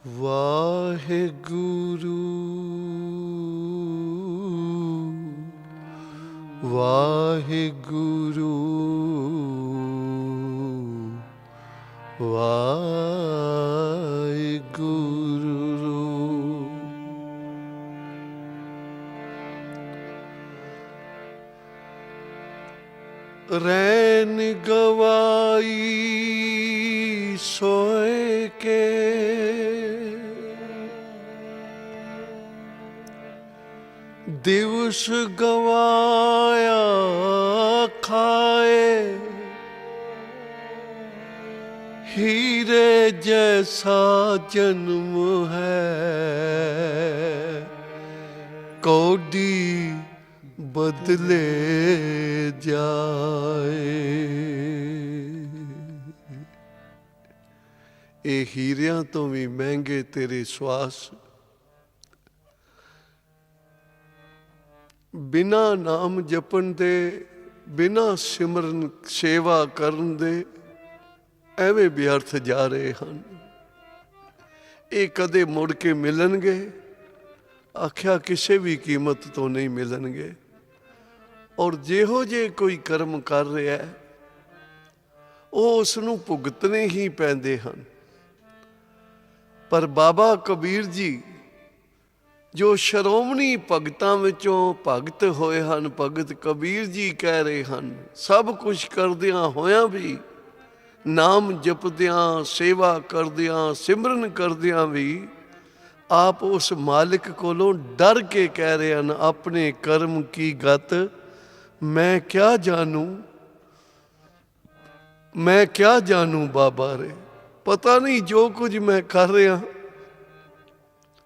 ਵਾਹਿਗੁਰੂ ਵਾਹਿਗੁਰੂ ਵਾਹਿਗੁਰੂ। ਰੈਨ ਗਵਾਈ ਸੋਏ ਕੇ दिवस गवाया खाए, हीरे जैसा जन्म है कौड़ी बदले जाए। ये हीरियां तो भी महंगे तेरे श्वास, बिना नाम जपन दे बिना सिमरन सेवा करन दे एवें व्यर्थ जा रहे हैं। ये कदे मुड़ के मिलणगे? आख्या किसी भी कीमत तो नहीं मिलणगे। और जेहो जे कोई कर्म कर रहा है वो उसनूं भुगतने ही पैंदे हैं। पर बाबा कबीर जी जो ਸ਼੍ਰੋਮਣੀ ਭਗਤਾਂ ਵਿੱਚੋਂ ਭਗਤ ਹੋਏ ਹਨ, ਭਗਤ ਕਬੀਰ ਜੀ ਕਹਿ ਰਹੇ ਹਨ, ਸਭ ਕੁਝ ਕਰਦਿਆਂ ਹੋਇਆਂ ਵੀ, ਨਾਮ ਜਪਦਿਆਂ, ਸੇਵਾ ਕਰਦਿਆਂ, ਸਿਮਰਨ ਕਰਦਿਆਂ ਵੀ ਆਪ ਉਸ ਮਾਲਿਕ ਕੋਲੋਂ ਡਰ ਕੇ ਕਹਿ ਰਹੇ ਹਨ, ਆਪਣੇ ਕਰਮ ਕੀ ਗਤ ਮੈਂ ਕਿਆ ਜਾਣੂ, ਮੈਂ ਕਿਆ ਜਾਣੂ ਬਾਬਾ ਰੇ। ਪਤਾ ਨਹੀਂ ਜੋ ਕੁਝ ਮੈਂ ਕਰ ਰਿਹਾ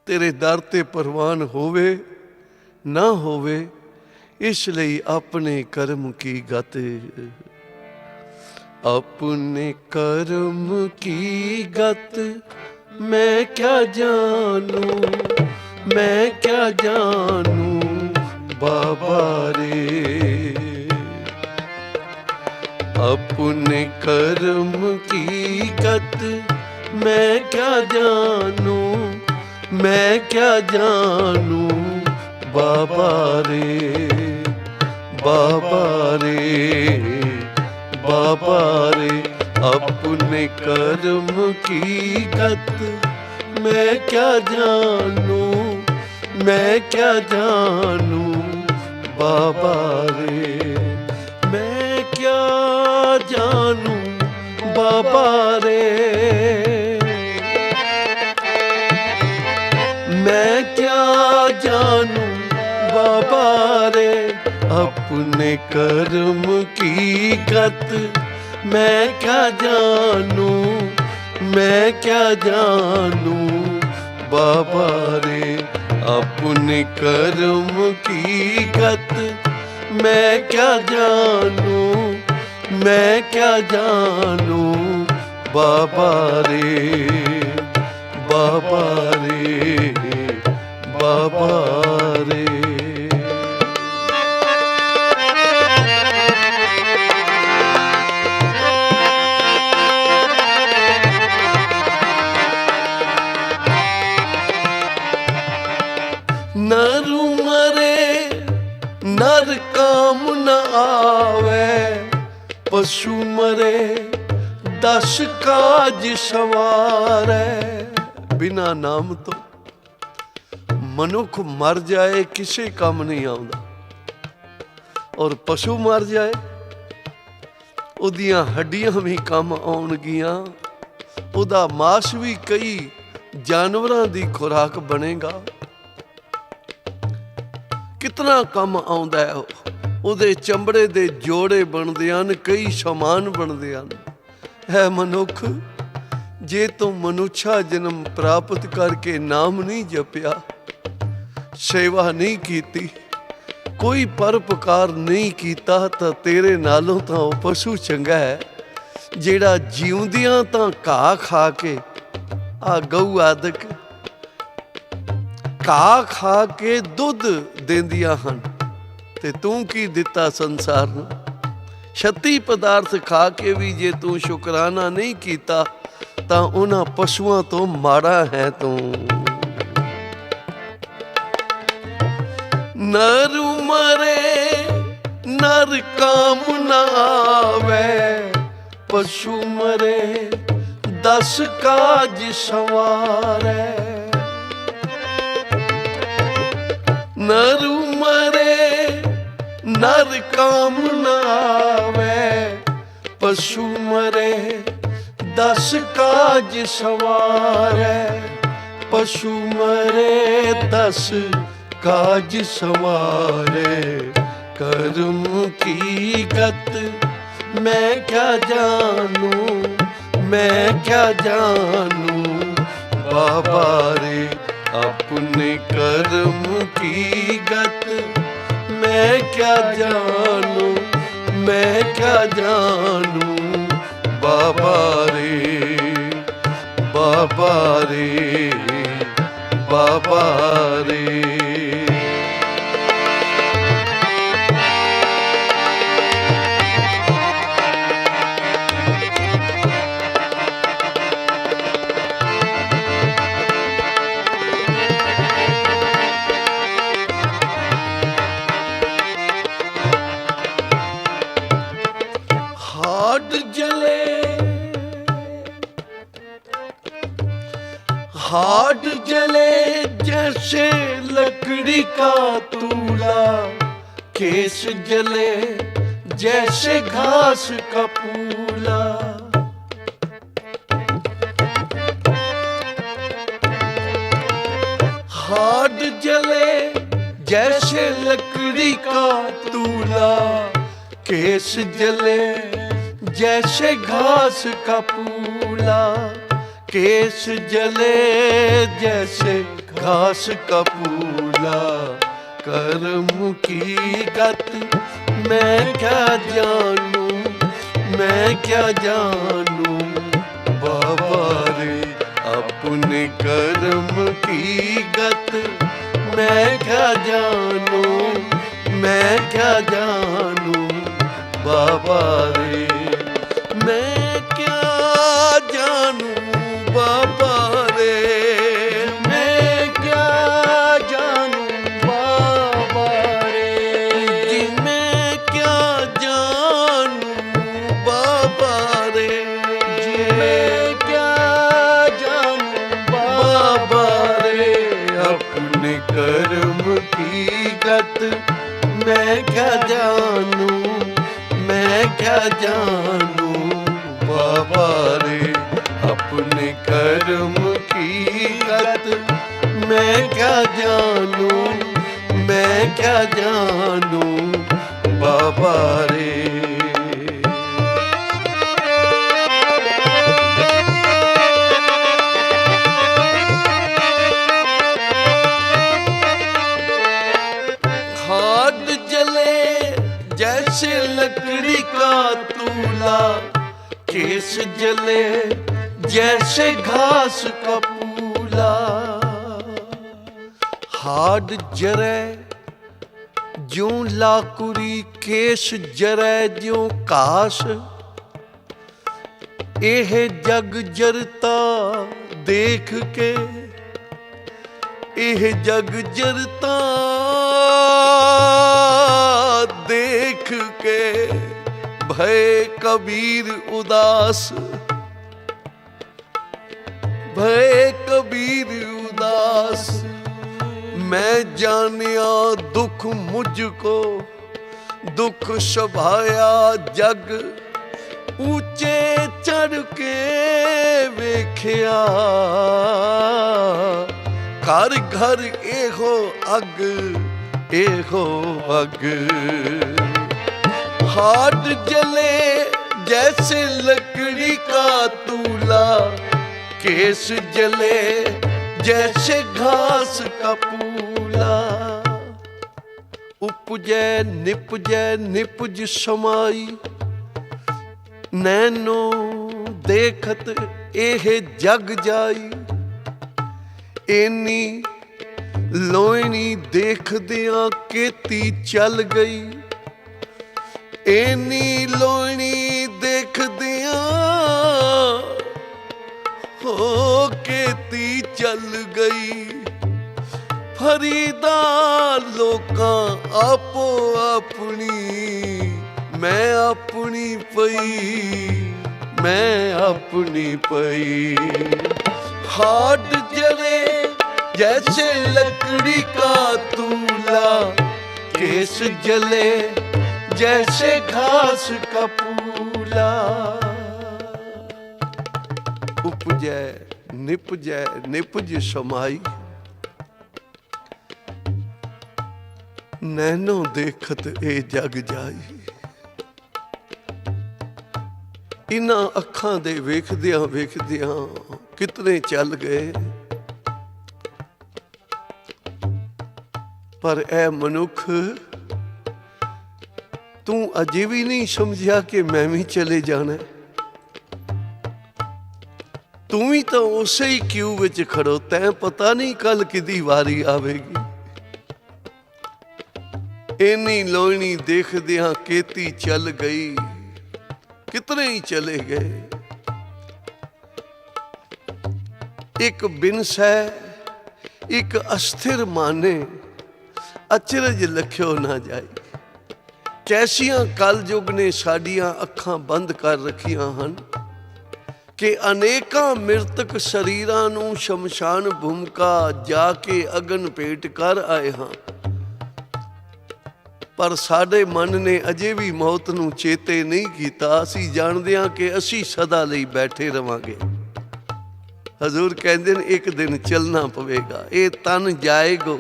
तेरे दर ते परवान होवे ना होवे, इसलिए अपने कर्म की गत, अपने कर्म की गत मैं क्या जानू, मैं क्या जानू बाबा रे। अपने कर्म की गत मैं क्या जानू, मैं क्या जानू बाबा रे, बाबा रे, बाबा रे। अपने कर्म की गत मैं क्या जानू, मैं क्या जानू बाबा रे। मैं क्या जानू बाबा रे, मैं क्या जानू बाबा रे। अपने कर्म की गत मैं क्या जानू, मैं क्या जानू बाबा रे। अपने कर्म की गत मैं क्या जानू, मैं क्या जानू बाबा रे, बाबा रे, बाबा रे। नर मरे नर काम न आवे, पशु मरे 10 काज सवारे। बिना नाम तो मनुख मर जाए किसी काम नहीं आउंदा, और पशु मर जाए उदियां हड्डियां भी काम आउणगियां, उदा मांस भी कई जानवरां दी खुराक बनेगा। कितना काम आउंदा है, उहदे चमड़े दे जोड़े बनदे हन, कई समान बनदे हन। है मनुख, जे तू मनुष्या जन्म प्राप्त करके नाम नहीं जपिया, सेवा नहीं कीती, कोई परोपकार नहीं कीता, तो तेरे नालों तो पशु चंगा है जेड़ा जीवदियां तां घाह खा के, आ गऊ आदक घाह खा के दुध देंदियां हन, ते तू की दिता संसार नूं। 36 पदार्थ खा के भी जे तू शुकराना नहीं कीता ਤਾਂ ਉਹਨਾਂ ਪਸ਼ੂਆਂ ਤੋਂ ਮਾੜਾ ਹੈ ਤੂੰ। नर मरे नर काम न आवे, पशु मरे 10 काज संवारे। नर मरे नर काम न आवे, पशु मरे 10 काज संवारे। पशु मरे 10 काज संवारे, कर्म की गत मैं क्या जानू, मैं क्या जानू बाबा रे। अपने कर्म की गत मैं क्या जानू, मैं क्या जानू बाबा रे, बाबा रे, बाबा रे। हाथ जले जैसे लकड़ी का तूला, केस जले जैसे घास का पूला। हाथ जले जैसे लकड़ी का तूला, केस जले जैसे घास का पूला। केस जले जैसे घास का पूला, कर्म की गत मैं क्या जानू, मैं क्या जानू बाबा रे। अपने कर्म की गत मैं क्या जानू, मैं क्या जानू बाबा रे। मैं क्या जानू बाबा रे, मैं क्या जानू बाबा रे। जी मैं क्या जानू बाबा रे, जी मैं क्या जानू बाबा रे। अपने कर्म की गत मैं क्या जानू, मैं क्या जानू बाबा रे। अपने कर्म की गत मैं क्या जानू, मैं क्या जानू बाबा रे। हाथ जले जैसे लकड़ी का तूला, केस जले जैसे घास का पूला। हाड जरे ज्यों लाकुरी, केस जरे ज्यों कास। एह जग जरता देख के, एह जग जरता देख के भय कबीर उदास, भय कबीर उदास। मैं जानिया दुख मुझको, दुख सभाया जग। ऊंचे चढ़ के वेख्या, घर घर एहो अग, एहो अग। हाथ जले जैसे लकड़ी का तूला, केस जले जैसे घास का पूला। उपजै निपजै निपज समाई, नैनो देखत एह जग जाई। एनी लोइनी देखदियां केती चल गई। एनी लोइनी देखदियां हो केती चल गई फरीदा लोकां आपो अपनी, मैं अपनी पई, मैं अपनी पई। हाथ जले जैसे लकड़ी का तूला, केस जले जैसे घास का पूला। उपजै निपजै निपज समाई, नैनो देखत ए जग जाई। इन्हां अखां दे वेखदियां वेखदियां कितने चल गए, पर ऐ मनुख तू अजे भी नहीं समझिया कि मैं भी चले जाना। तू भी तो उसे ही क्यू विच खड़ोता है, पता नहीं कल किदी वारी आवेगी। इन्नी लोहनी देखदियां केती चल गई, कितने ही चले गए। एक बिनस है एक अस्थिर माने, अचरज लख्यो ना जाए। कैसियां कल युग ने साडियां अखां बंद कर रखियां हन कि अनेकां मृतक शरीरां नूं शमशान भूमिका जाके अगन भेट कर आए हां, पर साडे मन ने अजे भी मौत नूं चेते नहीं कीता। असीं जाणदे हां कि असीं सदा लई बैठे रवांगे। हजूर कहंदे ने एक दिन चलना पवेगा, ये तन जाएगो।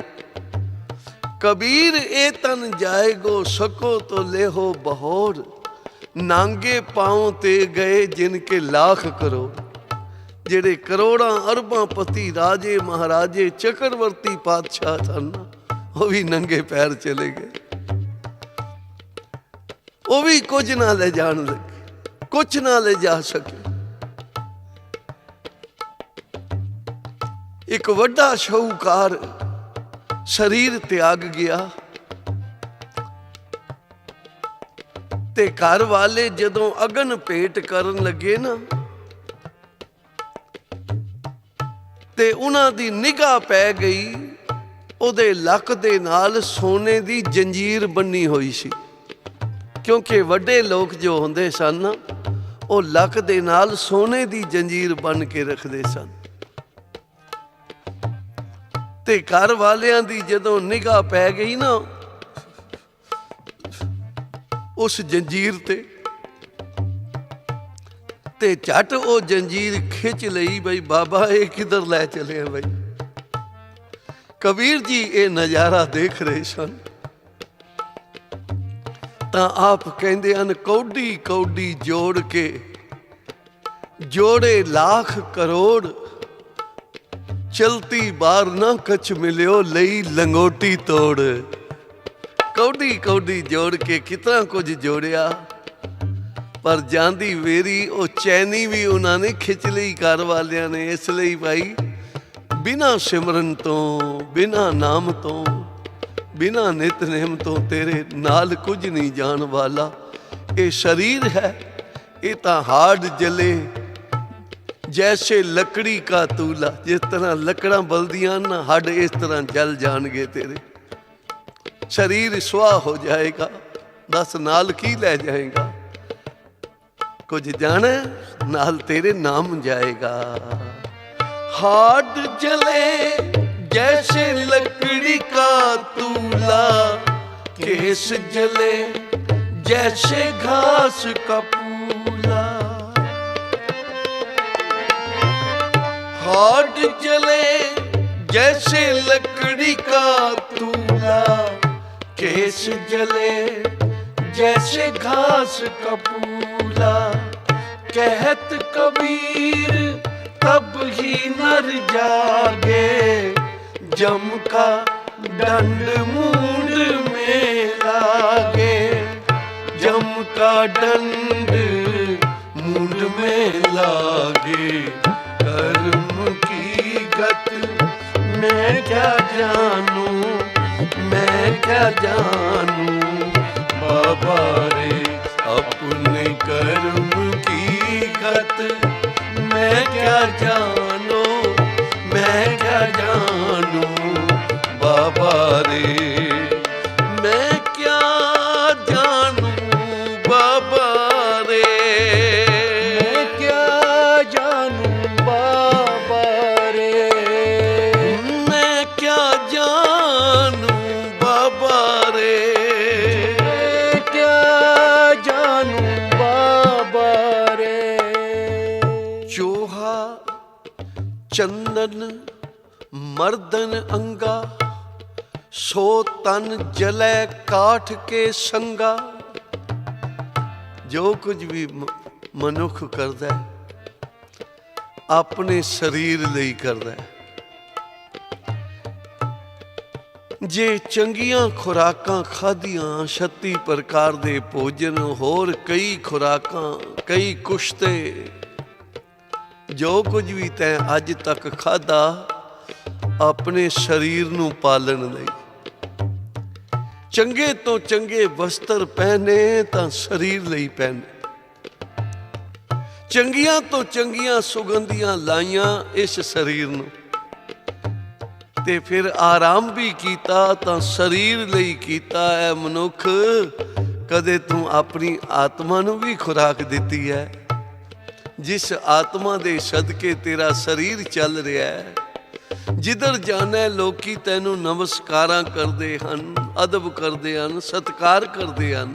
कबीर ए तन जाएगो, सको तो लेहो बहोर। नांगे पांव ते गए जिनके लाख करोड़। जेड़े करोड़ां अरबां पति राजे महाराजे चक्रवर्ती पातशाह सन, वो भी नंगे पैर चले गए। वो भी कुछ ना ले जान लगे, कुछ ना ले जा सके। एक वड्डा शाहूकार शरीर त्याग गया ते घर वाले जदों अगन भेंट करन लगे ना, ते उन्हां दी निगाह पै गई उहदे लक दे नाल सोने दी जंजीर बन्नी होई सी। क्योंकि वड्डे लोग जो हुंदे सन ना, वो लक दे नाल सोने दी जंजीर बन के रखदे सन। ते घर वालियां दी जदों निगाह पै गई ना उस जंजीर ते झट वो जंजीर खिंच लई। बई बाबा ये किधर लै चले हैं बई। कबीर जी ये नज़ारा देख रहे सन तां आप कहंदे हन, कौडी कौडी जोड़ के जोड़े लाख करोड़, चलती बार ना कछ मिलियो लई लंगोटी तोड़। कौडी कौडी जोड़ के कितना कुछ जोड़िया, पर जांदी वेरी वो चैनी भी उन्होंने खिंच लई घर वालियां ने। इसलिए भाई बिना सिमरन तो, बिना नाम तो, बिना नितनेम तो तेरे नाल कुछ नहीं जान वाला। ये शरीर है, ये तो हार्ड जले जैसे लकड़ी का तूला। जिस तरह लकड़ा बलदियां ना, हड इस तरह जल जाएंगे तेरे। शरीर सुहा हो जाएगा, दस नाल की ले जाएगा। कुछ जाने नाल तेरे नाम जाएगा। हाड जले जैसे लकड़ी का तूला, केस जले जैसे घास का पूला। हाड जले जैसे लकड़ी का तूला, केस जले जैसे घास का पूला। कहत कबीर तब ही नर जागे, जम का दंड मूंड में लागे। जम का दंड मूंड में लागे। कर्म की गत मैं क्या जानूं, मैं क्या जानूं। बाबा रे अपने कर्म की गत मैं क्या जानू, मैं क्या जानू बाबा रे, मैं क्या जानू बाबा रे, मैं क्या जानू बाबा रे, मैं क्या जानू बाबा रे, मैं क्या जानू बाबा रे। चोहा चंदन मर्दन अंगा, सो तन जलै काठ के संगा। जो कुछ भी मनुख करदा है अपने शरीर ਲਈ ਕਰਦਾ ਹੈ। ਜੇ ਚੰਗੀਆਂ ਖੁਰਾਕਾਂ ਖਾਧੀਆਂ, 36 ਪ੍ਰਕਾਰ ਦੇ ਭੋਜਨ, ਹੋਰ ਕਈ ਖੁਰਾਕਾਂ, ਕਈ ਕੁਸ਼ਤੇ, ਜੋ ਕੁਝ ਵੀ ਤੈਂ ਅੱਜ ਤੱਕ ਖਾਧਾ ਆਪਣੇ ਸਰੀਰ ਨੂੰ ਪਾਲਣ ਲਈ। ਚੰਗੇ ਤੋਂ ਚੰਗੇ ਵਸਤਰ ਪਹਿਨੇ ਤਾਂ ਸਰੀਰ ਲਈ ਪਹਿਨੇ, ਚੰਗੀਆਂ ਤੋਂ ਚੰਗੀਆਂ ਸੁਗੰਧੀਆਂ ਲਾਈਆਂ ਇਸ ਸਰੀਰ ਨੂੰ, ਤੇ ਫਿਰ ਆਰਾਮ ਵੀ ਕੀਤਾ ਤਾਂ ਸਰੀਰ ਲਈ ਕੀਤਾ ਹੈ। ਮਨੁੱਖ, ਕਦੇ ਤੂੰ ਆਪਣੀ ਆਤਮਾ ਨੂੰ ਵੀ ਖੁਰਾਕ ਦਿੱਤੀ ਹੈ? ਜਿਸ ਆਤਮਾ ਦੇ ਸਦਕੇ ਤੇਰਾ ਸਰੀਰ ਚੱਲ ਰਿਹਾ ਹੈ, ਜਿੱਧਰ ਜਾਣਾ ਲੋਕੀ ਤੈਨੂੰ ਨਮਸਕਾਰਾਂ ਕਰਦੇ ਹਨ, ਅਦਬ ਕਰਦੇ ਹਨ, ਸਤਿਕਾਰ ਕਰਦੇ ਹਨ,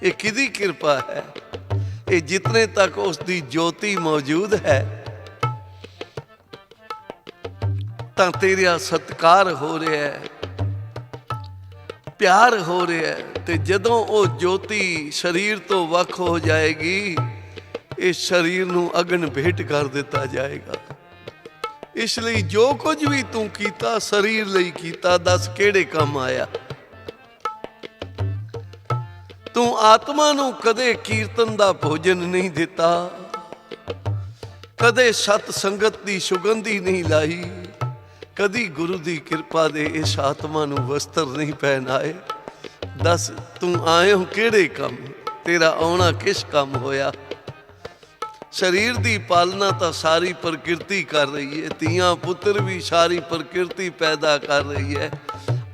ਇਹ ਕਿਹਦੀ ਕਿਰਪਾ ਹੈ? ਇਹ ਜਿਤਨੇ ਤੱਕ ਉਸ ਦੀ ਜੋਤੀ ਮੌਜੂਦ ਹੈ ਤਾਂ ਤੇਰਾ ਸਤਿਕਾਰ ਹੋ ਰਿਹਾ ਹੈ, ਪਿਆਰ ਹੋ ਰਿਹਾ ਹੈ। ਤੇ ਜਦੋਂ ਉਹ ਜੋਤੀ ਸਰੀਰ ਤੋਂ ਵੱਖ ਹੋ ਜਾਏਗੀ, ਇਸ ਸਰੀਰ ਨੂੰ ਅਗਨ ਭੇਟ ਕਰ ਦਿੱਤਾ ਜਾਏਗਾ। ਇਸ ਲਈ ਜੋ ਕੁਝ ਵੀ ਤੂੰ ਕੀਤਾ ਸਰੀਰ ਲਈ ਕੀਤਾ। ਦੱਸ ਕਿਹੜੇ ਕੰਮ ਆਇਆ? ਤੂੰ ਆਤਮਾ ਨੂੰ ਕਦੇ ਕੀਰਤਨ ਦਾ ਭੋਜਨ ਨਹੀਂ ਦਿੱਤਾ, ਕਦੇ ਸਤ ਸੰਗਤ ਦੀ ਸੁਗੰਧੀ ਨਹੀਂ ਲਾਈ, ਕਦੀ ਗੁਰੂ ਦੀ ਕਿਰਪਾ ਦੇ ਇਸ ਆਤਮਾ ਨੂੰ ਵਸਤਰ ਨਹੀਂ ਪਹਿਨਾਏ। ਦੱਸ ਤੂੰ ਆਏ ਹੋ ਕਿਹੜੇ ਕੰਮ? ਤੇਰਾ ਆਉਣਾ ਕਿਸ ਕੰਮ ਹੋਇਆ? ਸਰੀਰ ਦੀ ਪਾਲਣਾ ਤਾਂ ਸਾਰੀ ਪ੍ਰਕਿਰਤੀ ਕਰ ਰਹੀ ਹੈ, ਧੀਆਂ ਪੁੱਤਰ ਵੀ ਸਾਰੀ ਪ੍ਰਕਿਰਤੀ ਪੈਦਾ ਕਰ ਰਹੀ ਹੈ।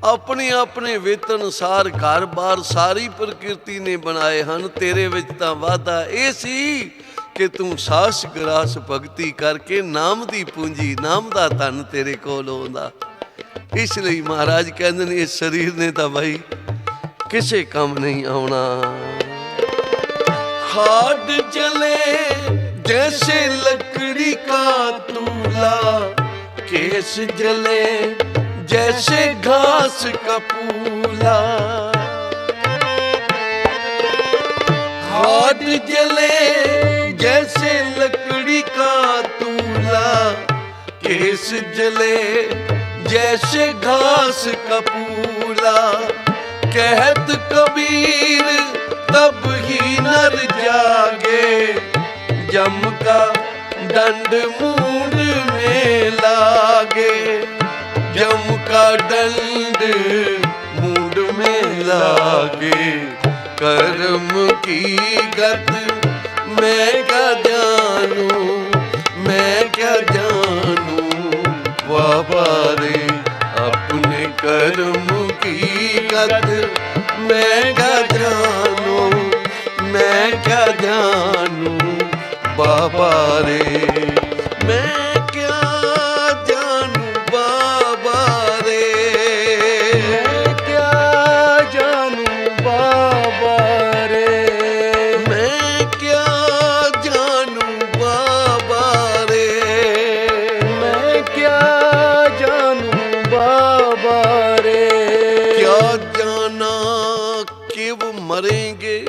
ਆਪਣੇ ਆਪਣੇ ਵੇਤ ਅਨੁਸਾਰ ਘਰ-ਬਾਰ ਸਾਰੀ ਪ੍ਰਕਿਰਤੀ ਨੇ ਬਣਾਏ ਹਨ। ਤੇਰੇ ਵਿੱਚ ਤਾਂ ਵਾਧਾ ਇਹ ਸੀ ਕਿ ਤੂੰ ਸਾਸ ਗਰਾਸ ਭਗਤੀ ਕਰਕੇ ਨਾਮ ਦੀ ਪੂੰਜੀ, ਨਾਮ ਦਾ ਧਨ ਤੇਰੇ ਕੋਲ ਆਉਂਦਾ। ਇਸ ਲਈ ਮਹਾਰਾਜ ਕਹਿੰਦੇ ਨੇ ਇਸ ਸਰੀਰ ਨੇ ਤਾਂ ਭਾਈ ਕਿਸੇ ਕੰਮ ਨਹੀਂ ਆਉਣਾ। हाड जले जैसे लकड़ी का तूला, केस जले जैसे घास का पूला। हाड जले जैसे लकड़ी का तूला, केस जले जैसे घास का पूला। कहत कबीर तब ही नर जागे, जम का दंड मूंड में लागे, जम का दंड मूंड में लागे। कर्म की गत मैं क्या जानू, मैं क्या जानू बाबा रे, अपने कर्म की गत मैं क्या जानू, मैं क्या जानू बाबा रे, मैं क्या जानू बाबा रे, मैं क्या जानू बाबा रे, मैं क्या जानू बाबा रे, मैं क्या जानू बाबा रे। क्या जाना कब मरेंगे,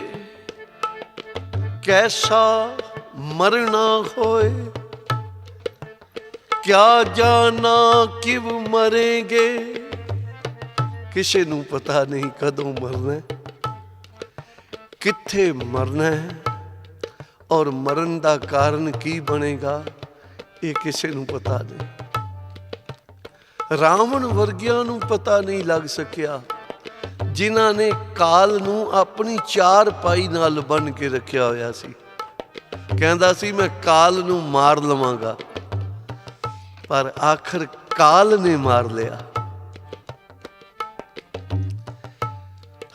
कैसा मरना होए। क्या जाना किव मरेंगे, ਕਿਸੇ ਨੂੰ ਪਤਾ ਨਹੀਂ ਕਦੋਂ ਮਰਨਾ, ਕਿੱਥੇ ਮਰਨਾ ਹੈ ਔਰ ਮਰਨ ਦਾ ਕਾਰਨ ਕੀ ਬਣੇਗਾ, ਇਹ ਕਿਸੇ ਨੂੰ ਪਤਾ ਨਹੀਂ। ਰਾਵਣ ਵਰਗਿਆਂ ਨੂੰ ਪਤਾ ਨਹੀਂ ਲੱਗ ਸਕਿਆ, ਜਿਨ੍ਹਾਂ ਨੇ ਕਾਲ ਨੂੰ ਆਪਣੀ ਚਾਰ ਪਾਈ ਨਾਲ ਬੰਨ ਕੇ ਰੱਖਿਆ ਹੋਇਆ ਸੀ। ਕਹਿੰਦਾ ਸੀ ਮੈਂ ਕਾਲ ਨੂੰ ਮਾਰ ਲਵਾਂਗਾ, ਪਰ ਆਖਰ ਕਾਲ ਨੇ ਮਾਰ ਲਿਆ।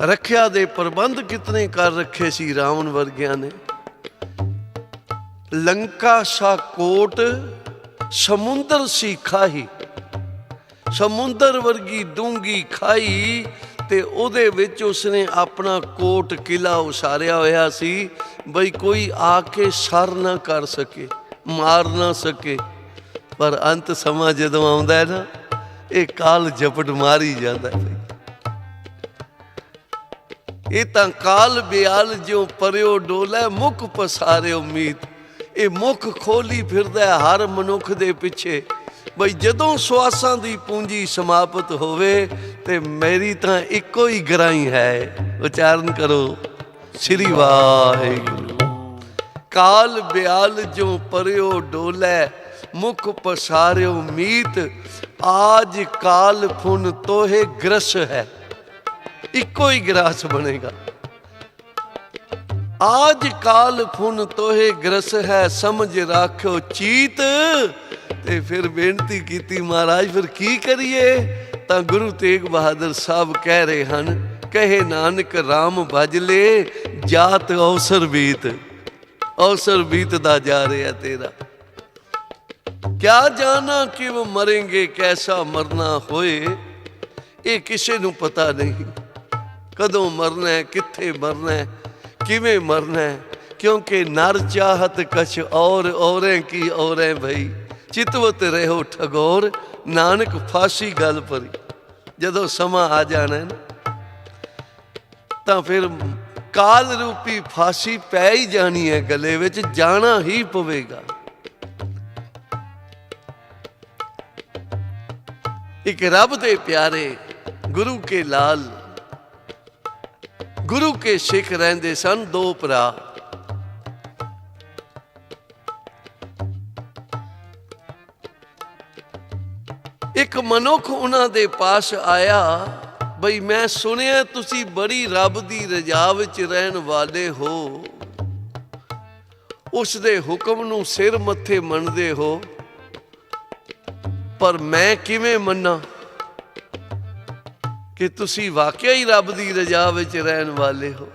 ਰੱਖਿਆ ਦੇ ਪ੍ਰਬੰਧ ਕਿਤਨੇ ਕਰ ਰੱਖੇ ਸੀ ਰਾਵਣ ਵਰਗਿਆਂ ਨੇ। ਲੰਕਾ ਸਾ ਕੋਟ ਸਮੁੰਦਰ ਸੀ ਖਾਈ, ਸਮੁੰਦਰ ਵਰਗੀ ਡੂੰਗੀ ਖਾਈ, ਤੇ ਉਹਦੇ ਵਿੱਚ ਉਸਨੇ ਆਪਣਾ ਕੋਟ ਕਿਲਾ ਉਸਾਰਿਆ ਹੋਇਆ ਸੀ ਬਈ ਕੋਈ ਆ ਕੇ ਸਰ ਨਾ ਕਰ ਸਕੇ, ਮਾਰ ਨਾ ਸਕੇ। ਪਰ ਅੰਤ ਸਮਾਂ ਜਦੋਂ ਆਉਂਦਾ ਹੈ ਨਾ, ਇਹ ਕਾਲ ਝਪਟ ਮਾਰੀ ਜਾਂਦਾ ਹੈ। ਇਹ ਤਾਂ ਕਾਲ ਬਿਆਲ ਜਿਉ ਪਰਿਓ ਡੋਲੇ, ਮੁਖ ਪਸਾਰਿਓ ਮੀਤ। ਇਹ ਮੁਖ ਖੋਲੀ ਫਿਰਦਾ ਹਰ ਮਨੁੱਖ ਦੇ ਪਿੱਛੇ ਬਈ ਜਦੋਂ ਸਵਾਸਾਂ ਦੀ ਪੂੰਜੀ ਸਮਾਪਤ ਹੋਵੇ ਤੇ ਮੇਰੀ ਤਾਂ ਇੱਕੋ ਹੀ ਗਰਾਈ ਹੈ। ਉਚਾਰਨ ਕਰੋ ਸ੍ਰੀ ਵਾਹਿਗੁਰੂ। ਕਾਲ ਬਿਆਲ ਜਿਉ ਪਰਿਓ ਡੋਲੇ, ਮੁਖ ਪਸਾਰਿਓ ਮੀਤ। ਆਜ ਕਾਲ ਫੁਨ ਤੋਹੇ ਗ੍ਰਸ ਹੈ, ਇੱਕੋ ਹੀ ਗ੍ਰਾਸ ਬਣੇਗਾ। ਆਜ ਕਾਲ ਫੁਨ ਤੋਹੇ ਗ੍ਰਸ ਹੈ, ਸਮਝ ਰਾਖਿਓ ਚੀਤ। ਤੇ ਫਿਰ ਬੇਨਤੀ ਕੀਤੀ ਮਹਾਰਾਜ ਫਿਰ ਕੀ ਕਰੀਏ? ਤਾਂ ਗੁਰੂ ਤੇਗ ਬਹਾਦਰ ਸਾਹਿਬ ਕਹਿ ਰਹੇ ਹਨ, ਕਹੇ ਨਾਨਕ ਰਾਮ ਭਜ ਲੈ, ਜਾਤ ਅਵਸਰ ਬੀਤ। ਅਵਸਰ ਬੀਤਦਾ ਜਾ ਰਿਹਾ ਤੇਰਾ। ਕਿਆ ਜਾਣਾ ਕਿਵ ਮਰੇਂਗੇ, ਕੈਸਾ ਮਰਨਾ ਹੋਏ, ਇਹ ਕਿਸੇ ਨੂੰ ਪਤਾ ਨਹੀਂ। ਕਦੋਂ ਮਰਨਾ ਹੈ, ਕਿੱਥੇ ਮਰਨਾ ਹੈ, ਕਿਵੇਂ ਮਰਨਾ ਹੈ। ਕਿਉਂਕਿ ਨਰ ਚਾਹਤ ਕਛ ਔਰ, ਔਰੇ ਕੀ ਔਰੇ ਭਈ, ਚਿਤਵਤ ਰਹੋ ਠਗੋਰ, ਨਾਨਕ ਫਾਸੀ ਗੱਲ ਪਰੀ। ਜਦੋਂ ਸਮਾਂ ਆ ਜਾਣਾ ਨਾ ਤਾਂ ਫਿਰ ਕਾਲ ਰੂਪੀ ਫਾਸੀ ਪੈ ਹੀ ਜਾਣੀ ਹੈ, ਗਲੇ ਵਿੱਚ ਜਾਣਾ ਹੀ ਪਵੇਗਾ। ਇੱਕ ਰੱਬ ਦੇ ਪਿਆਰੇ ਗੁਰੂ ਕੇ ਲਾਲ, ਗੁਰੂ ਕੇ ਸਿੱਖ ਰਹਿੰਦੇ ਸਨ, ਦੋ ਭਰਾ। ਇੱਕ ਮਨੁੱਖ ਉਹਨਾਂ ਦੇ ਪਾਸ ਆਇਆ, ਬਈ ਮੈਂ ਸੁਣਿਆ ਤੁਸੀਂ ਬੜੀ ਰੱਬ ਦੀ ਰਜ਼ਾ ਵਿੱਚ ਰਹਿਣ ਵਾਲੇ ਹੋ, ਉਸ ਦੇ ਹੁਕਮ ਨੂੰ ਸਿਰ ਮੱਥੇ ਮੰਨਦੇ ਹੋ, ਪਰ ਮੈਂ ਕਿਵੇਂ ਮੰਨਾਂ ਕਿ ਤੁਸੀਂ ਵਾਕਿਆ ਹੀ ਰੱਬ ਦੀ ਰਜ਼ਾ ਵਿੱਚ ਰਹਿਣ ਵਾਲੇ ਹੋ।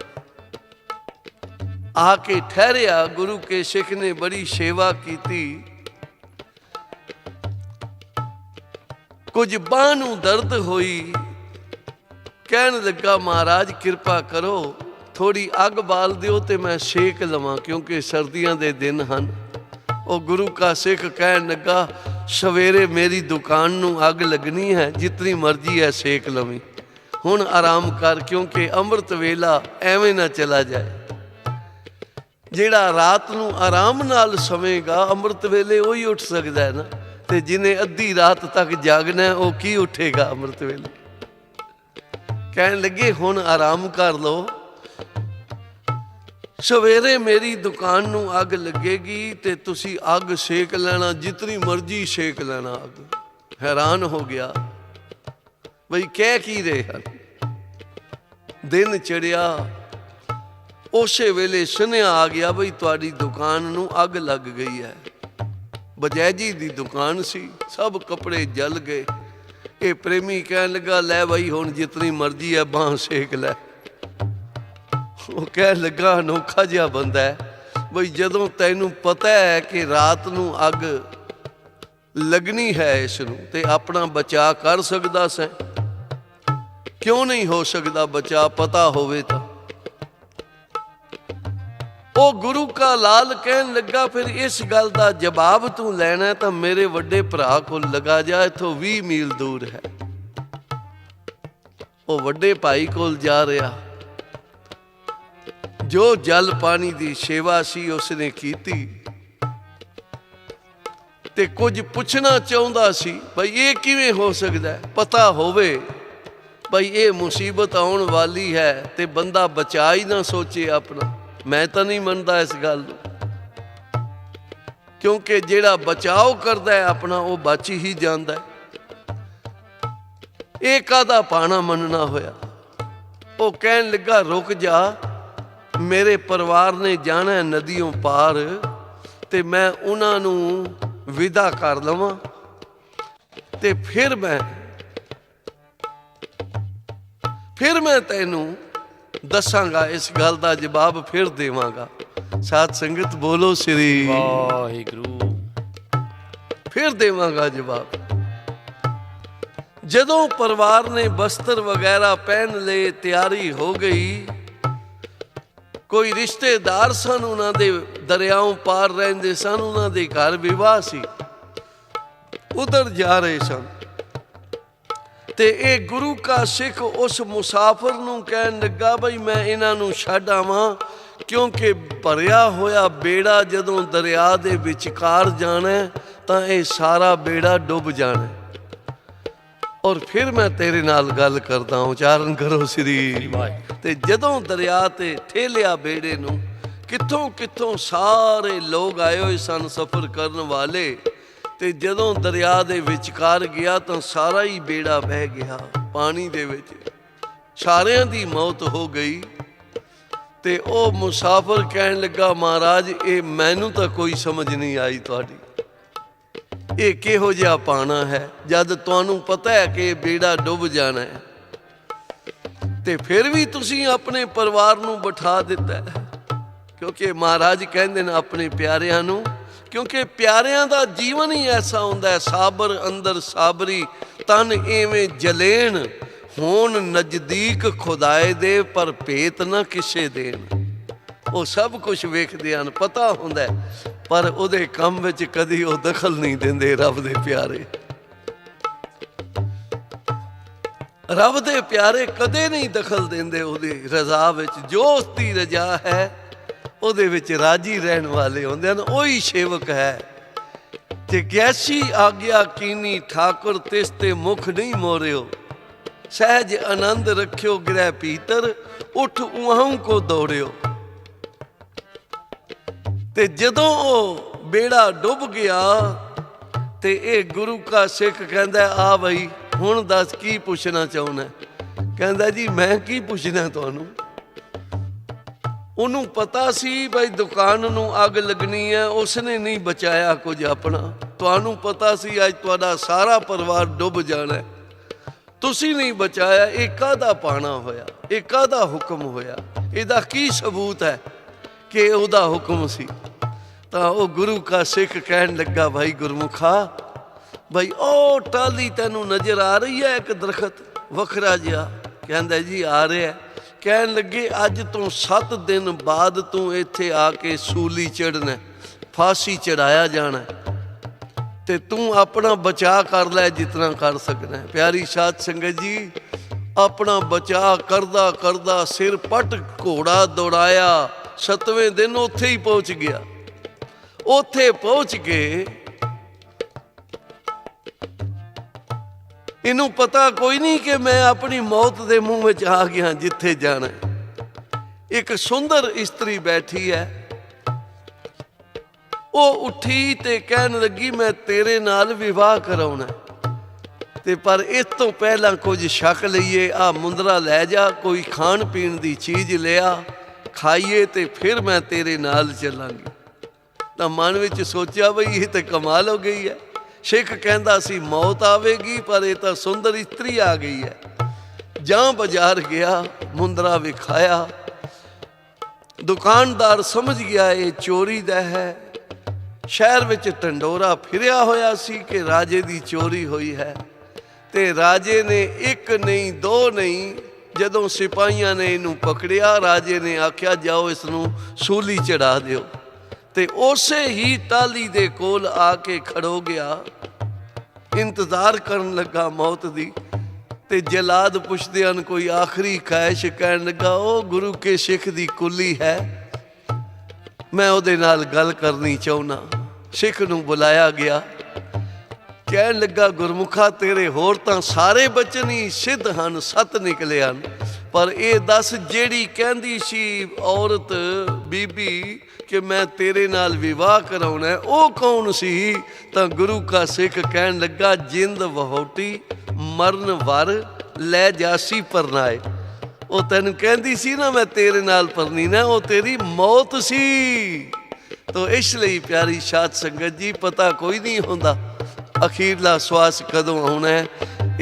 ਆ ਕੇ ਠਹਿਰਿਆ। ਗੁਰੂ ਕੇ ਸਿੱਖ ਨੇ ਬੜੀ ਸੇਵਾ ਕੀਤੀ। ਕੁਝ ਬਾਂਹ ਨੂੰ ਦਰਦ ਹੋਈ, ਕਹਿਣ ਲੱਗਾ ਮਹਾਰਾਜ ਕਿਰਪਾ ਕਰੋ, ਥੋੜੀ ਅੱਗ ਬਾਲ ਦਿਓ ਤੇ ਮੈਂ ਸੇਕ ਲਵਾਂ, ਕਿਉਂਕਿ ਸਰਦੀਆਂ ਦੇ ਦਿਨ ਹਨ। ਉਹ ਗੁਰੂ ਕਾ ਸਿੱਖ ਕਹਿਣ ਲੱਗਾ, ਸਵੇਰੇ ਮੇਰੀ ਦੁਕਾਨ ਨੂੰ ਅੱਗ ਲੱਗਣੀ ਹੈ, ਜਿਤਨੀ ਮਰਜ਼ੀ ਹੈ ਸੇਕ ਲਵੀਂ, ਹੁਣ ਆਰਾਮ ਕਰ, ਕਿਉਂਕਿ ਅੰਮ੍ਰਿਤ ਵੇਲਾ ਐਵੇਂ ਨਾ ਚਲਾ ਜਾਏ। ਜਿਹੜਾ ਰਾਤ ਨੂੰ ਆਰਾਮ ਨਾਲ ਸਵੇਗਾ, ਅੰਮ੍ਰਿਤ ਵੇਲੇ ਉਹੀ ਉੱਠ ਸਕਦਾ ਹੈ ਨਾ, ਤੇ ਜਿਹਨੇ ਅੱਧੀ ਰਾਤ ਤੱਕ ਜਾਗਣਾ ਉਹ ਕੀ ਉੱਠੇਗਾ ਅੰਮ੍ਰਿਤ ਵੇਲੇ। ਕਹਿਣ ਲੱਗੇ ਹੁਣ ਆਰਾਮ ਕਰ ਲਓ, ਸਵੇਰੇ ਮੇਰੀ ਦੁਕਾਨ ਨੂੰ ਅੱਗ ਲੱਗੇਗੀ ਤੇ ਤੁਸੀਂ ਅੱਗ ਸੇਕ ਲੈਣਾ, ਜਿਤਨੀ ਮਰਜ਼ੀ ਸੇਕ ਲੈਣਾ ਅੱਗ। ਹੈਰਾਨ ਹੋ ਗਿਆ ਬਈ ਕਹਿ ਕੀ ਰਹੇ ਹਨ। ਦਿਨ ਚੜਿਆ, ਉਸੇ ਵੇਲੇ ਸੁਨੇਹਾ ਆ ਗਿਆ ਬਈ ਤੁਹਾਡੀ ਦੁਕਾਨ ਨੂੰ ਅੱਗ ਲੱਗ ਗਈ ਹੈ। ਬਜੈਜੀ ਦੀ ਦੁਕਾਨ ਸੀ, ਸਭ ਕੱਪੜੇ ਜਲ ਗਏ। ਇਹ ਪ੍ਰੇਮੀ ਕਹਿਣ ਲੱਗਾ ਲੈ ਬਈ ਹੁਣ ਜਿਤਨੀ ਮਰਜ਼ੀ ਹੈ ਬਾਂਹ ਸੇਕ ਲੈ। ਉਹ ਕਹਿਣ ਲੱਗਾ ਅਨੋਖਾ ਜਿਹਾ ਬੰਦਾ ਹੈ ਬਈ ਜਦੋਂ ਤੈਨੂੰ ਪਤਾ ਹੈ ਕਿ ਰਾਤ ਨੂੰ ਅੱਗ ਲੱਗਣੀ ਹੈ ਇਸ ਨੂੰ, ਤੇ ਆਪਣਾ ਬਚਾਅ ਕਰ ਸਕਦਾ ਸੈਂ, ਕਿਉਂ ਨਹੀਂ ਹੋ ਸਕਦਾ ਬਚਾਅ? ਪਤਾ ਹੋਵੇ ਤਾਂ। ਉਹ ਗੁਰੂ ਕਾ ਲਾਲ ਕਹਿਣ ਲੱਗਾ ਫਿਰ ਇਸ ਗੱਲ ਦਾ ਜਵਾਬ ਤੂੰ ਲੈਣਾ ਤਾਂ ਮੇਰੇ ਵੱਡੇ ਭਰਾ ਕੋਲ ਲਗਾ ਜਾ, ਇੱਥੋਂ 20 ਮੀਲ ਦੂਰ ਹੈ। ਉਹ ਵੱਡੇ ਭਾਈ ਕੋਲ ਜਾ ਰਿਹਾ। ਜੋ ਜਲ ਪਾਣੀ ਦੀ ਸੇਵਾ ਸੀ ਉਸਨੇ ਕੀਤੀ ਤੇ ਕੁਝ ਪੁੱਛਣਾ ਚਾਹੁੰਦਾ ਸੀ ਬਈ ਇਹ ਕਿਵੇਂ ਹੋ ਸਕਦਾ? ਪਤਾ ਹੋਵੇ ਬਈ ਇਹ ਮੁਸੀਬਤ ਆਉਣ ਵਾਲੀ ਹੈ ਤੇ ਬੰਦਾ ਬਚਾ ਹੀ ਨਾ ਸੋਚੇ ਆਪਣਾ। ਮੈਂ ਤਾਂ ਨਹੀਂ ਮੰਨਦਾ ਇਸ ਗੱਲ ਨੂੰ, ਕਿਉਂਕਿ ਜਿਹੜਾ ਬਚਾਓ ਕਰਦਾ ਹੈ ਆਪਣਾ ਉਹ ਬਚ ਹੀ ਜਾਂਦਾ ਹੈ। ਇਹ ਕਾਹਦਾ ਪਾਣਾ ਮੰਨਣਾ ਹੋਇਆ? ਉਹ ਕਹਿਣ ਲੱਗਾ ਰੁਕ ਜਾ, ਮੇਰੇ ਪਰਿਵਾਰ ਨੇ ਜਾਣਾ ਨਦੀਓਂ ਪਾਰ, ਤੇ ਮੈਂ ਉਹਨਾਂ ਨੂੰ ਵਿਦਾ ਕਰ ਲਵਾਂ ਤੇ ਫਿਰ ਮੈਂ ਤੈਨੂੰ ਦੱਸਾਂਗਾ, ਇਸ ਗੱਲ ਦਾ ਜਵਾਬ ਫਿਰ ਦੇਵਾਂਗਾ। ਸਾਧ ਸੰਗਤ ਬੋਲੋ ਸ੍ਰੀ ਵਾਹਿਗੁਰੂ। ਫਿਰ ਦੇਵਾਂਗਾ ਜਵਾਬ। ਜਦੋਂ ਪਰਿਵਾਰ ਨੇ ਬਸਤਰ ਵਗੈਰਾ ਪਹਿਨ ਲਏ, ਤਿਆਰੀ ਹੋ ਗਈ, ਕੋਈ ਰਿਸ਼ਤੇਦਾਰ ਸਨ ਉਹਨਾਂ ਦੇ ਦਰਿਆਓਂ ਪਾਰ ਰਹਿੰਦੇ ਸਨ, ਉਹਨਾਂ ਦੇ ਘਰ ਵਿਵਾਹ ਸੀ, ਉਧਰ ਜਾ ਰਹੇ ਸਨ। ਤੇ ਇਹ ਗੁਰੂ ਕਾ ਸਿੱਖ ਉਸ ਮੁਸਾਫਰ ਨੂੰ ਕਹਿਣ ਲੱਗਾ, ਬਈ ਮੈਂ ਇਹਨਾਂ ਨੂੰ ਛੱਡ ਆਵਾਂ, ਕਿਉਂਕਿ ਭਰਿਆ ਹੋਇਆ ਬੇੜਾ ਜਦੋਂ ਦਰਿਆ ਦੇ ਵਿਚਕਾਰ ਜਾਣਾ ਤਾਂ ਇਹ ਸਾਰਾ ਬੇੜਾ ਡੁੱਬ ਜਾਣਾ, ਔਰ ਫਿਰ ਮੈਂ ਤੇਰੇ ਨਾਲ ਗੱਲ ਕਰਦਾ। ਉਚਾਰਨ ਕਰੋ ਸ੍ਰੀ ਵਾਹਿਗੁਰੂ। ਤੇ ਜਦੋਂ ਦਰਿਆ ਤੇ ਠੇਲਿਆ ਬੇੜੇ ਨੂੰ, ਕਿੱਥੋਂ ਕਿੱਥੋਂ ਸਾਰੇ ਲੋਕ ਆਏ ਹੋਏ ਸਨ ਸਫ਼ਰ ਕਰਨ ਵਾਲੇ, ਤੇ ਜਦੋਂ ਦਰਿਆ ਦੇ ਵਿਚਕਾਰ ਗਿਆ ਤਾਂ ਸਾਰਾ ਹੀ ਬੇੜਾ ਬਹਿ ਗਿਆ ਪਾਣੀ ਦੇ ਵਿੱਚ, ਸਾਰਿਆਂ ਦੀ ਮੌਤ ਹੋ ਗਈ। ਤੇ ਉਹ ਮੁਸਾਫਰ ਕਹਿਣ ਲੱਗਾ, ਮਹਾਰਾਜ ਇਹ ਮੈਨੂੰ ਤਾਂ ਕੋਈ ਸਮਝ ਨਹੀਂ ਆਈ ਤੁਹਾਡੀ, ਇਹ ਕਿਹੋ ਜਿਹਾ ਪਾਣਾ ਹੈ ਜਦ ਤੁਹਾਨੂੰ ਪਤਾ ਹੈ ਕਿ ਇਹ ਬੇੜਾ ਡੁੱਬ ਜਾਣਾ ਹੈ, ਤੇ ਫਿਰ ਵੀ ਤੁਸੀਂ ਆਪਣੇ ਪਰਿਵਾਰ ਨੂੰ ਬਿਠਾ ਦਿੱਤਾ ਹੈ। ਕਿਉਂਕਿ ਮਹਾਰਾਜ ਕਹਿੰਦੇ ਨੇ ਆਪਣੇ ਪਿਆਰਿਆਂ ਨੂੰ, ਕਿਉਂਕਿ ਪਿਆਰਿਆਂ ਦਾ ਜੀਵਨ ਹੀ ਐਸਾ ਹੁੰਦਾ ਹੈ, ਸਾਬਰ ਅੰਦਰ ਸਾਬਰੀ ਤਨ ਐਵੇਂ ਜਲੇਣ, ਹੋਣ ਨਜ਼ਦੀਕ ਖੁਦਾਏ ਦੇ ਪਰ ਭੇਤ ਨਾ ਕਿਸੇ ਦੇਣ। ਉਹ ਸਭ ਕੁਝ ਵੇਖਦੇ ਹਨ, ਪਤਾ ਹੁੰਦਾ, ਪਰ ਉਹਦੇ ਕੰਮ ਵਿੱਚ ਕਦੀ ਉਹ ਦਖਲ ਨਹੀਂ ਦਿੰਦੇ। ਰੱਬ ਦੇ ਪਿਆਰੇ, ਰੱਬ ਦੇ ਪਿਆਰੇ ਕਦੇ ਨਹੀਂ ਦਖਲ ਦਿੰਦੇ ਉਹਦੀ ਰਜ਼ਾ ਵਿੱਚ। ਜੋ ਉਸਦੀ ਰਜ਼ਾ ਹੈ ਉਹਦੇ ਵਿੱਚ ਰਾਜੀ ਰਹਿਣ ਵਾਲੇ ਹੁੰਦੇ ਹਨ, ਉਹੀ ਸੇਵਕ ਹੈ। ਤੇ ਕੈਸੀ ਆਗਿਆ ਕੀਨੀ ਠਾਕੁਰ ਤਿਸ ਤੇ ਮੁਖ ਨਹੀਂ ਮੋਰਿਓ, ਸਹਿਜ ਆਨੰਦ ਰੱਖਿਓ ਗ੍ਰਹਿ ਭੀਤਰ, ਉਠ ਉਹਾਂ ਕੋ ਦੌੜਿਓ। ਤੇ ਜਦੋਂ ਉਹ ਬੇੜਾ ਡੁੱਬ ਗਿਆ ਤੇ ਇਹ ਗੁਰੂ ਕਾ ਸਿੱਖ ਕਹਿੰਦਾ, ਆ ਬਈ ਹੁਣ ਦੱਸ ਕੀ ਪੁੱਛਣਾ ਚਾਹੁੰਦਾ? ਕਹਿੰਦਾ, ਜੀ ਮੈਂ ਕੀ ਪੁੱਛਣਾ ਤੁਹਾਨੂੰ? ਉਹਨੂੰ ਪਤਾ ਸੀ ਬਈ ਦੁਕਾਨ ਨੂੰ ਅੱਗ ਲੱਗਣੀ ਹੈ, ਉਸਨੇ ਨਹੀਂ ਬਚਾਇਆ ਕੁਝ ਆਪਣਾ। ਤੁਹਾਨੂੰ ਪਤਾ ਸੀ ਅੱਜ ਤੁਹਾਡਾ ਸਾਰਾ ਪਰਿਵਾਰ ਡੁੱਬ ਜਾਣਾ, ਤੁਸੀਂ ਨਹੀਂ ਬਚਾਇਆ। ਇਹ ਕਾਹਦਾ ਪਾਣਾ ਹੋਇਆ? ਇਹ ਕਾਹਦਾ ਹੁਕਮ ਹੋਇਆ? ਇਹਦਾ ਕੀ ਸਬੂਤ ਹੈ ਕਿ ਉਹਦਾ ਹੁਕਮ ਸੀ? ਤਾਂ ਉਹ ਗੁਰੂ ਕਾ ਸਿੱਖ ਕਹਿਣ ਲੱਗਾ, ਭਾਈ ਗੁਰਮੁਖਾ, ਬਈ ਉਹ ਟਾਹਲੀ ਤੈਨੂੰ ਨਜ਼ਰ ਆ ਰਹੀ ਹੈ, ਇੱਕ ਦਰਖਤ ਵੱਖਰਾ ਜਿਹਾ? ਕਹਿੰਦਾ, ਜੀ ਆ ਰਿਹਾ। ਕਹਿਣ ਲੱਗੇ, ਅੱਜ ਤੋਂ 7 ਦਿਨ ਬਾਅਦ ਤੂੰ ਇੱਥੇ ਆ ਕੇ ਸੂਲੀ ਚੜ੍ਹਨਾ, ਫਾਂਸੀ ਚੜਾਇਆ ਜਾਣਾ, ਤੇ ਤੂੰ ਆਪਣਾ ਬਚਾਅ ਕਰ ਲੈ ਜਿਤਨਾ ਕਰ ਸਕਣਾ। ਪਿਆਰੀ ਸਾਧ ਸੰਗਤ ਜੀ, ਆਪਣਾ ਬਚਾਅ ਕਰਦਾ ਕਰਦਾ ਸਿਰ ਪੱਟ ਘੋੜਾ ਦੌੜਾਇਆ, 7ਵੇਂ ਦਿਨ ਉੱਥੇ ਹੀ ਪਹੁੰਚ ਗਿਆ। ਉੱਥੇ ਪਹੁੰਚ ਕੇ ਇਹਨੂੰ ਪਤਾ ਕੋਈ ਨਹੀਂ ਕਿ ਮੈਂ ਆਪਣੀ ਮੌਤ ਦੇ ਮੂੰਹ ਵਿੱਚ ਆ ਗਿਆ ਜਿੱਥੇ ਜਾਣਾ। ਇੱਕ ਸੁੰਦਰ ਇਸਤਰੀ ਬੈਠੀ ਹੈ, ਉਹ ਉੱਠੀ ਤੇ ਕਹਿਣ ਲੱਗੀ, ਮੈਂ ਤੇਰੇ ਨਾਲ ਵਿਵਾਹ ਕਰਾਉਣਾ, ਤੇ ਪਰ ਇਸ ਤੋਂ ਪਹਿਲਾਂ ਕੁਝ ਛਕ ਲਈਏ। ਆ ਮੁੰਦਰਾ ਲੈ ਜਾ, ਕੋਈ ਖਾਣ ਪੀਣ ਦੀ ਚੀਜ਼ ਲਿਆ, ਖਾਈਏ ਤੇ ਫਿਰ ਮੈਂ ਤੇਰੇ ਨਾਲ ਚੱਲਾਂਗੀ। ਤਾਂ ਮਨ ਵਿੱਚ ਸੋਚਿਆ, ਬਈ ਇਹ ਤਾਂ ਕਮਾਲ ਹੋ ਗਈ ਹੈ। ਸਿੱਖ ਕਹਿੰਦਾ ਸੀ ਮੌਤ ਆਵੇਗੀ, ਪਰ ਇਹ ਤਾਂ ਸੁੰਦਰ ਇਸਤਰੀ ਆ ਗਈ ਹੈ। ਜਾਂ ਬਾਜ਼ਾਰ ਗਿਆ, ਮੁੰਦਰਾ ਵਿਖਾਇਆ, ਦੁਕਾਨਦਾਰ ਸਮਝ ਗਿਆ ਇਹ ਚੋਰੀ ਦਾ ਹੈ। ਸ਼ਹਿਰ ਵਿੱਚ ਢੰਡੋਰਾ ਫਿਰਿਆ ਹੋਇਆ ਸੀ ਕਿ ਰਾਜੇ ਦੀ ਚੋਰੀ ਹੋਈ ਹੈ, ਤੇ ਰਾਜੇ ਨੇ 1 ਨਹੀਂ 2 ਨਹੀਂ, ਜਦੋਂ ਸਿਪਾਹੀਆਂ ਨੇ ਇਹਨੂੰ ਪਕੜਿਆ, ਰਾਜੇ ਨੇ ਆਖਿਆ, ਜਾਓ ਇਸ ਨੂੰ ਸੂਲੀ ਚੜਾ ਦਿਓ। ਤੇ ਉਸੇ ਹੀ ਟਾਹਲੀ ਦੇ ਕੋਲ ਆ ਕੇ ਖੜੋ ਗਿਆ, ਇੰਤਜ਼ਾਰ ਕਰਨ ਲੱਗਾ ਮੌਤ ਦੀ। ਤੇ ਜਲਾਦ ਪੁੱਛਦੇ ਹਨ, ਕੋਈ ਆਖਰੀ ਖਾਹਿਸ਼? ਕਹਿਣ ਲੱਗਾ, ਉਹ ਗੁਰੂ ਕੇ ਸਿੱਖ ਦੀ ਕੁੱਲੀ ਹੈ, ਮੈਂ ਉਹਦੇ ਨਾਲ ਗੱਲ ਕਰਨੀ ਚਾਹੁੰਦਾ। ਸਿੱਖ ਨੂੰ ਬੁਲਾਇਆ ਗਿਆ, ਕਹਿਣ ਲੱਗਾ, ਗੁਰਮੁਖਾ, ਤੇਰੇ ਹੋਰ ਤਾਂ ਸਾਰੇ ਬਚਨ ਹੀ ਸਿੱਧ ਹਨ, ਸੱਤ ਨਿਕਲੇ ਹਨ, ਪਰ ਇਹ ਦੱਸ, ਜਿਹੜੀ ਕਹਿੰਦੀ ਸੀ ਔਰਤ ਬੀਬੀ ਕਿ ਮੈਂ ਤੇਰੇ ਨਾਲ ਵਿਵਾਹ ਕਰਾਉਣਾ, ਉਹ ਕੌਣ ਸੀ? ਤਾਂ ਗੁਰੂ ਕਾ ਸਿੱਖ ਕਹਿਣ ਲੱਗਾ, ਜਿੰਦ ਵਹੋਟੀ ਮਰਨ ਵਰ ਲੈ ਜਾਸੀ ਪਰਨਾਏ। ਉਹ ਤੈਨੂੰ ਕਹਿੰਦੀ ਸੀ ਨਾ ਮੈਂ ਤੇਰੇ ਨਾਲ ਪਰਨੀ ਨਾ, ਉਹ ਤੇਰੀ ਮੌਤ ਸੀ। ਤੋ ਇਸ ਲਈ ਪਿਆਰੀ ਸਾਧ ਸੰਗਤ ਜੀ, ਪਤਾ ਕੋਈ ਨਹੀਂ ਹੁੰਦਾ ਅਖੀਰਲਾ ਸਵਾਸ ਕਦੋਂ ਆਉਣਾ ਹੈ।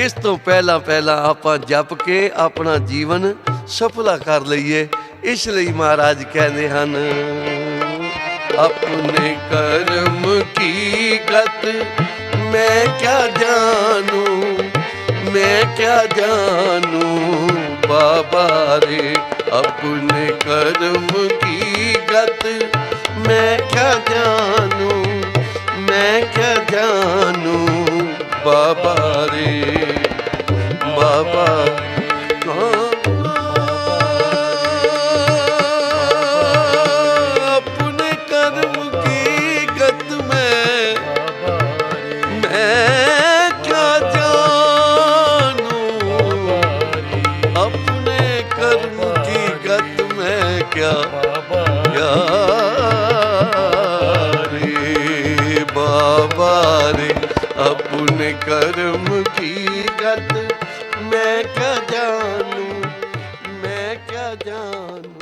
ਇਸ ਤੋਂ ਪਹਿਲਾਂ ਪਹਿਲਾਂ ਆਪਾਂ ਜਪ ਕੇ ਆਪਣਾ ਜੀਵਨ ਸਫਲਾ ਕਰ ਲਈਏ। ਇਸ ਲਈ ਮਹਾਰਾਜ ਕਹਿੰਦੇ ਹਨ, ਆਪਣੇ ਕਰਮ ਕੀ ਗਤ ਮੈਂ ਕਿਆ ਜਾਨੂ, मैं क्या जानू बाबा रे, अपने कर्म की गत मैं क्या जानू, मैं क्या जानू बाबा रे, बाबा अपने कर्म की गत मैं क्या क्या रे बाबा रे, अपने कर्म की गत मैं क्या जानू, मैं क्या जानू।